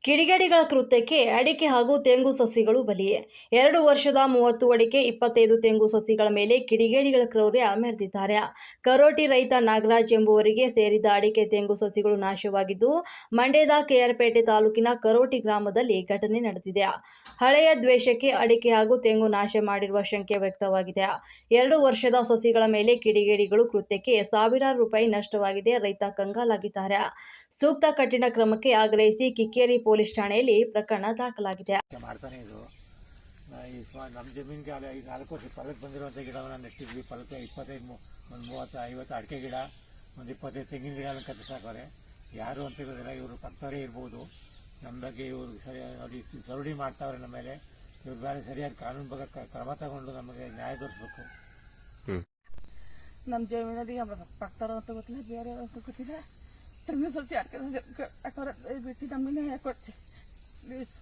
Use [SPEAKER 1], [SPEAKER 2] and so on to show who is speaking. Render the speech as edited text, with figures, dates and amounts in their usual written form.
[SPEAKER 1] ಕಿಡಿಗೇಡಿಗಳ ಕೃತ್ಯಕ್ಕೆ ಅಡಿಕೆ ಹಾಗೂ ತೆಂಗು ಸಸಿಗಳು ಬಲಿ. 2 ವರ್ಷದ 30 ಅಡಿಕೆ 25 ತೆಂಗು ಸಸಿಗಳ ಮೇಲೆ ಕಿಡಿಗೇಡಿಗಳ ಕ್ರೌರ್ಯ ಮೆರೆದಿದ್ದಾರೆ. ಕರೋಟಿ ರೈತ ನಾಗರಾಜ್ ಎಂಬುವರಿಗೆ ಸೇರಿದ ಅಡಿಕೆ ತೆಂಗು ಸಸಿಗಳು ನಾಶವಾಗಿದ್ದು, ಮಂಡ್ಯದ ಕೆಆರ್ಪೇಟೆ ತಾಲೂಕಿನ ಕರೋಟಿ ಗ್ರಾಮದಲ್ಲಿ ಘಟನೆ ನಡೆದಿದೆ. ಹಳೆಯ ದ್ವೇಷಕ್ಕೆ ಅಡಿಕೆ ಹಾಗೂ ತೆಂಗು ನಾಶ ಮಾಡಿರುವ ಶಂಕೆ ವ್ಯಕ್ತವಾಗಿದೆ. 2 ವರ್ಷದ ಸಸಿಗಳ ಮೇಲೆ ಕಿಡಿಗೇಡಿಗಳು ಕೃತ್ಯಕ್ಕೆ ಸಾವಿರಾರು ರೂಪಾಯಿ ನಷ್ಟವಾಗಿದೆ. ರೈತ ಕಂಗಾಲಾಗಿದ್ದಾರೆ. ಸೂಕ್ತ ಕಠಿಣ ಕ್ರಮಕ್ಕೆ ಆಗ್ರಹಿಸಿ ಕಿಕ್ಕೇರಿ ಪೊಲೀಸ್ ಠಾಣೆಯಲ್ಲಿ ಪ್ರಕರಣ ದಾಖಲಾಗಿದೆ.
[SPEAKER 2] ನಮ್ಮ ಜಮೀನಿಗೆ 4 ವರ್ಷ ಫಲಕ್ಕೆ ಬಂದಿರುವಂಥ ಗಿಡವನ್ನು ನೆಟ್ಟಿದ್ವಿ. ಫಲಕ್ಕೆ 25, 30, 50 ಅಡಿಕೆ ಗಿಡ, 25 ತೆಂಗಿನ ಗಿಡ ಕತ್ತಿಸಾಕವ್ರೆ. ಯಾರು ಅಂತ ಇರೋದಿಲ್ಲ. ಇವರು ಪಕ್ತವರೇ ಇರ್ಬೋದು. ನಮ್ಮ ಬಗ್ಗೆ ಇವರು ಸರಿಯಾಗಿ ಸರುಡಿ ಮಾಡ್ತಾವ್ರೆ. ನಮ್ಮ ಮೇಲೆ ಇವ್ರ ಮೇಲೆ ಸರಿಯಾದ ಕಾನೂನು ಬಗ್ಗೆ ಕ್ರಮ ತಗೊಂಡು ನಮಗೆ ನ್ಯಾಯ ತೋರಿಸ್ಬೇಕು.
[SPEAKER 3] ನಮ್ಮ ಜಮೀನಲ್ಲಿ ಪಕ್ತಾರ ಅಂತ ಗೊತ್ತಿಲ್ಲ, ಬೇರೆ ಅಂತ ಗೊತ್ತಿಲ್ಲ. ತೆಂಗಿನ ಸಸಿ ಅಡಿಕೆ ಸಸಿ ಹಾಕೋರ ಬಿಟ್ಟು ನಮಗೆ ನ್ಯಾಯ ಕೊಡ್ತೀವಿ ಪ್ಲೀಸ್.